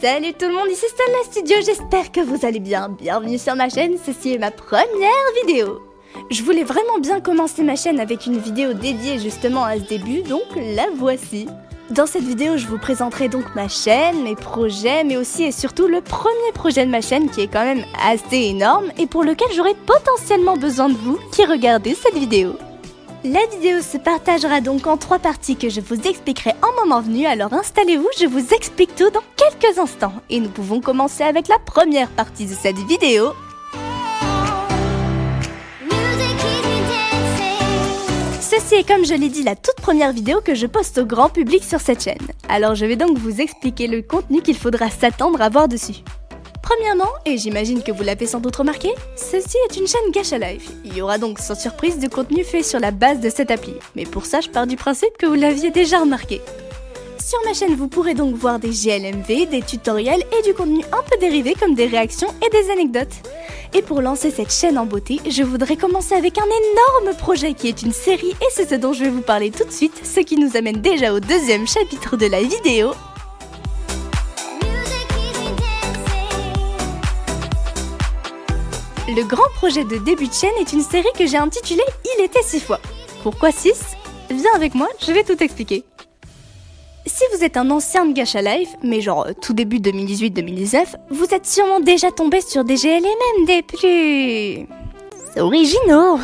Salut tout le monde, ici Stella Studio, j'espère que vous allez bien. Bienvenue sur ma chaîne, ceci est ma première vidéo. Je voulais vraiment bien commencer ma chaîne avec une vidéo dédiée justement à ce début, donc la voici. Dans cette vidéo, je vous présenterai donc ma chaîne, mes projets, mais aussi et surtout le premier projet de ma chaîne qui est quand même assez énorme et pour lequel j'aurai potentiellement besoin de vous qui regardez cette vidéo. La vidéo se partagera donc en 3 parties que je vous expliquerai en moment venu, alors installez-vous, je vous explique tout dans quelques instants. Et nous pouvons commencer avec la première partie de cette vidéo. Ceci est, comme je l'ai dit, la toute première vidéo que je poste au grand public sur cette chaîne. Alors je vais donc vous expliquer le contenu qu'il faudra s'attendre à voir dessus. Premièrement, et j'imagine que vous l'avez sans doute remarqué, ceci est une chaîne Gacha Life. Il y aura donc sans surprise du contenu fait sur la base de cette appli. Mais pour ça, je pars du principe que vous l'aviez déjà remarqué. Sur ma chaîne, vous pourrez donc voir des GLMV, des tutoriels et du contenu un peu dérivé comme des réactions et des anecdotes. Et pour lancer cette chaîne en beauté, je voudrais commencer avec un énorme projet qui est une série et c'est ce dont je vais vous parler tout de suite, ce qui nous amène déjà au deuxième chapitre de la vidéo. Le grand projet de début de chaîne est une série que j'ai intitulée « Il était 6 fois ». Pourquoi 6 ? Viens avec moi, je vais tout expliquer. Si vous êtes un ancien de Gacha Life, mais genre tout début 2018-2019, vous êtes sûrement déjà tombé sur des GL et même des plus... originaux.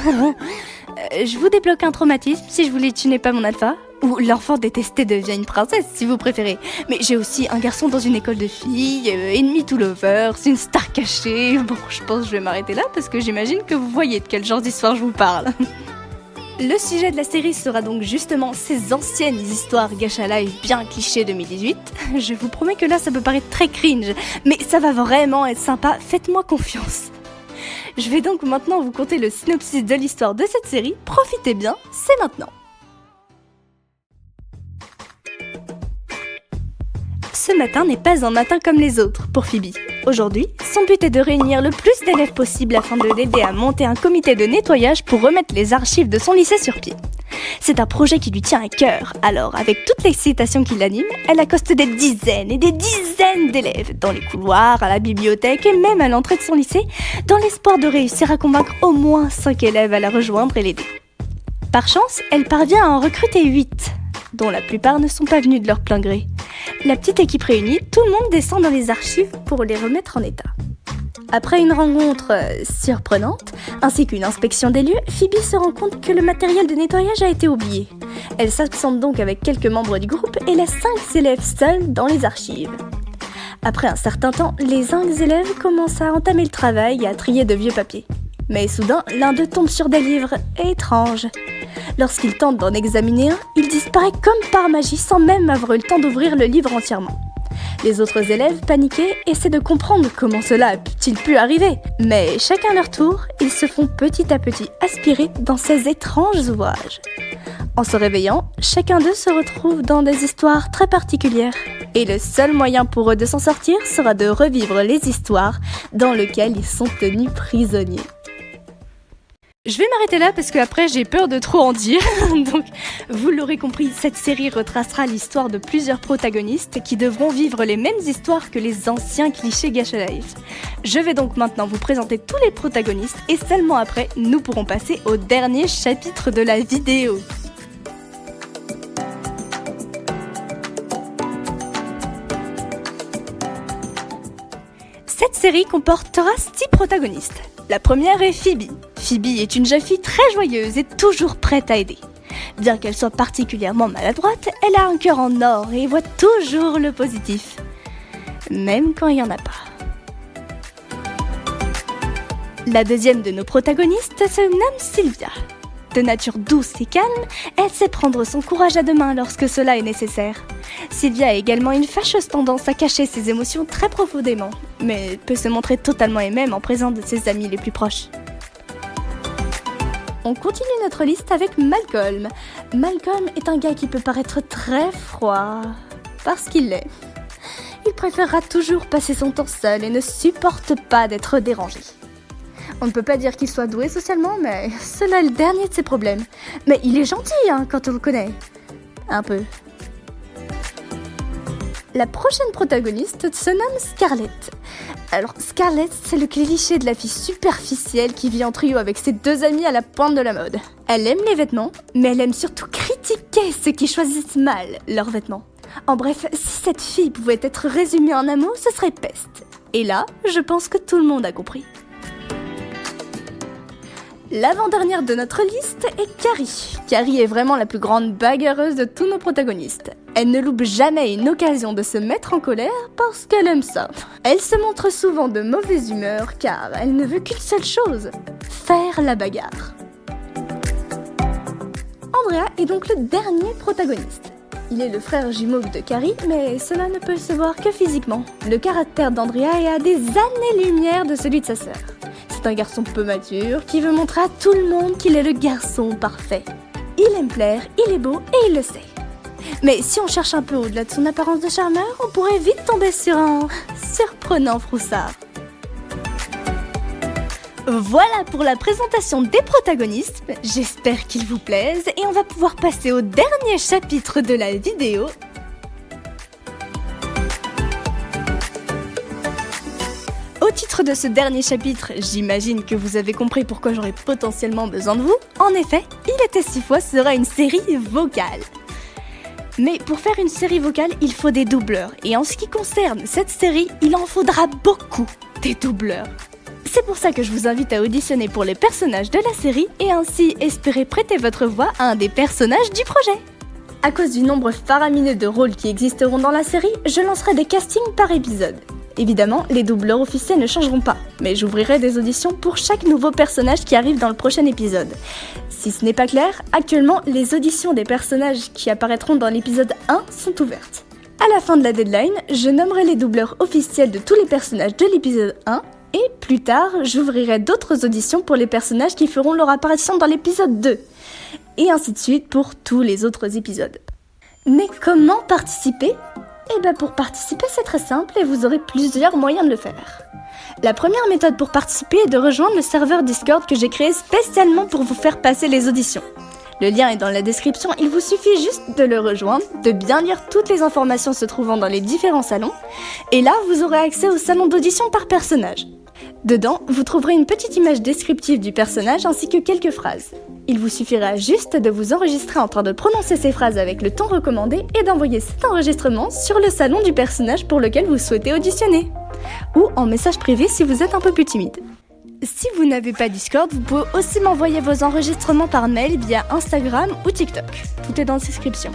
Je vous débloque un traumatisme si je vous dis « Tu n'es pas mon alpha ». Ou l'enfant détesté devient une princesse, si vous préférez. Mais j'ai aussi un garçon dans une école de filles, ennemi to lovers, une star cachée... Bon, je pense que je vais m'arrêter là parce que j'imagine que vous voyez de quel genre d'histoire je vous parle. Le sujet de la série sera donc justement ces anciennes histoires Gacha Life bien clichés 2018. Je vous promets que là ça peut paraître très cringe, mais ça va vraiment être sympa, faites-moi confiance. Je vais donc maintenant vous conter le synopsis de l'histoire de cette série, profitez bien, c'est maintenant. Ce matin n'est pas un matin comme les autres pour Phoebe. Aujourd'hui, son but est de réunir le plus d'élèves possible afin de l'aider à monter un comité de nettoyage pour remettre les archives de son lycée sur pied. C'est un projet qui lui tient à cœur, alors avec toute l'excitation qui l'anime, elle accoste des dizaines et des dizaines d'élèves dans les couloirs, à la bibliothèque et même à l'entrée de son lycée, dans l'espoir de réussir à convaincre au moins 5 élèves à la rejoindre et l'aider. Par chance, elle parvient à en recruter 8, dont la plupart ne sont pas venus de leur plein gré. La petite équipe réunie, tout le monde descend dans les archives pour les remettre en état. Après une rencontre surprenante, ainsi qu'une inspection des lieux, Phoebe se rend compte que le matériel de nettoyage a été oublié. Elle s'absente donc avec quelques membres du groupe et laisse 5 élèves seuls dans les archives. Après un certain temps, les 5 élèves commencent à entamer le travail et à trier de vieux papiers. Mais soudain, l'un d'eux tombe sur des livres étranges. Lorsqu'il tente d'en examiner un, il disparaît comme par magie sans même avoir eu le temps d'ouvrir le livre entièrement. Les autres élèves, paniqués, essaient de comprendre comment cela a-t-il pu arriver. Mais chacun à leur tour, ils se font petit à petit aspirer dans ces étranges ouvrages. En se réveillant, chacun d'eux se retrouve dans des histoires très particulières. Et le seul moyen pour eux de s'en sortir sera de revivre les histoires dans lesquelles ils sont tenus prisonniers. Je vais m'arrêter là parce qu'après j'ai peur de trop en dire. Donc vous l'aurez compris, cette série retracera l'histoire de plusieurs protagonistes qui devront vivre les mêmes histoires que les anciens clichés Gacha Life. Je vais donc maintenant vous présenter tous les protagonistes et seulement après nous pourrons passer au dernier chapitre de la vidéo. Cette série comportera 6 protagonistes. La première est Phoebe. Phoebe est une jeune fille très joyeuse et toujours prête à aider. Bien qu'elle soit particulièrement maladroite, elle a un cœur en or et voit toujours le positif. Même quand il n'y en a pas. La deuxième de nos protagonistes se nomme Sylvia. De nature douce et calme, elle sait prendre son courage à deux mains lorsque cela est nécessaire. Sylvia a également une fâcheuse tendance à cacher ses émotions très profondément, mais peut se montrer totalement elle-même en présence de ses amis les plus proches. On continue notre liste avec Malcolm. Malcolm est un gars qui peut paraître très froid, parce qu'il l'est. Il préférera toujours passer son temps seul et ne supporte pas d'être dérangé. On ne peut pas dire qu'il soit doué socialement, mais cela est le dernier de ses problèmes. Mais il est gentil, quand on le connaît. Un peu. La prochaine protagoniste se nomme Scarlett. Alors Scarlett, c'est le cliché de la fille superficielle qui vit en trio avec ses deux amis à la pointe de la mode. Elle aime les vêtements, mais elle aime surtout critiquer ceux qui choisissent mal leurs vêtements. En bref, si cette fille pouvait être résumée en un mot, ce serait peste. Et là, je pense que tout le monde a compris. L'avant-dernière de notre liste est Carrie. Carrie est vraiment la plus grande bagarreuse de tous nos protagonistes. Elle ne loupe jamais une occasion de se mettre en colère parce qu'elle aime ça. Elle se montre souvent de mauvaise humeur car elle ne veut qu'une seule chose, faire la bagarre. Andrea est donc le dernier protagoniste. Il est le frère jumeau de Carrie, mais cela ne peut se voir que physiquement. Le caractère d'Andrea est à des années-lumière de celui de sa sœur. C'est un garçon peu mature qui veut montrer à tout le monde qu'il est le garçon parfait. Il aime plaire, il est beau et il le sait. Mais si on cherche un peu au-delà de son apparence de charmeur, on pourrait vite tomber sur un surprenant froussard. Voilà pour la présentation des protagonistes, j'espère qu'ils vous plaisent et on va pouvoir passer au dernier chapitre de la vidéo. Au titre de ce dernier chapitre, j'imagine que vous avez compris pourquoi j'aurais potentiellement besoin de vous. En effet, Il était 6 fois sera une série vocale. Mais pour faire une série vocale, il faut des doubleurs. Et en ce qui concerne cette série, il en faudra beaucoup des doubleurs. C'est pour ça que je vous invite à auditionner pour les personnages de la série et ainsi espérer prêter votre voix à un des personnages du projet. À cause du nombre faramineux de rôles qui existeront dans la série, je lancerai des castings par épisode. Évidemment, les doubleurs officiels ne changeront pas, mais j'ouvrirai des auditions pour chaque nouveau personnage qui arrive dans le prochain épisode. Si ce n'est pas clair, actuellement, les auditions des personnages qui apparaîtront dans l'épisode 1 sont ouvertes. À la fin de la deadline, je nommerai les doubleurs officiels de tous les personnages de l'épisode 1, et plus tard, j'ouvrirai d'autres auditions pour les personnages qui feront leur apparition dans l'épisode 2, et ainsi de suite pour tous les autres épisodes. Mais comment participer ? Eh bien pour participer c'est très simple et vous aurez plusieurs moyens de le faire. La première méthode pour participer est de rejoindre le serveur Discord que j'ai créé spécialement pour vous faire passer les auditions. Le lien est dans la description, il vous suffit juste de le rejoindre, de bien lire toutes les informations se trouvant dans les différents salons, et là vous aurez accès au salon d'audition par personnage. Dedans, vous trouverez une petite image descriptive du personnage ainsi que quelques phrases. Il vous suffira juste de vous enregistrer en train de prononcer ces phrases avec le ton recommandé et d'envoyer cet enregistrement sur le salon du personnage pour lequel vous souhaitez auditionner. Ou en message privé si vous êtes un peu plus timide. Si vous n'avez pas Discord, vous pouvez aussi m'envoyer vos enregistrements par mail via Instagram ou TikTok. Tout est dans la description.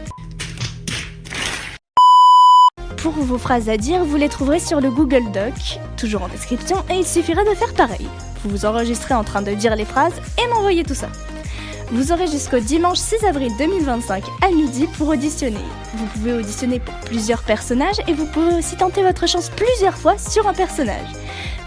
Pour vos phrases à dire, vous les trouverez sur le Google Doc, toujours en description, et il suffira de faire pareil. Vous vous enregistrez en train de dire les phrases et m'envoyez tout ça. Vous aurez jusqu'au dimanche 6 avril 2025 à midi pour auditionner. Vous pouvez auditionner pour plusieurs personnages et vous pouvez aussi tenter votre chance plusieurs fois sur un personnage.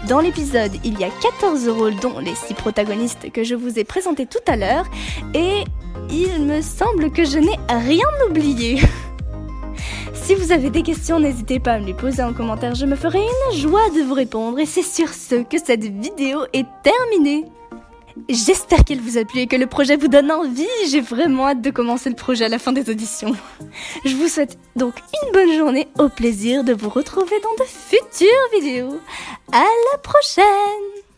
Dans l'épisode, il y a 14 rôles dont les 6 protagonistes que je vous ai présentés tout à l'heure et il me semble que je n'ai rien oublié. Si vous avez des questions, n'hésitez pas à me les poser en commentaire, je me ferai une joie de vous répondre et c'est sur ce que cette vidéo est terminée. J'espère qu'elle vous a plu et que le projet vous donne envie, j'ai vraiment hâte de commencer le projet à la fin des auditions. Je vous souhaite donc une bonne journée, au plaisir de vous retrouver dans de futures vidéos. À la prochaine!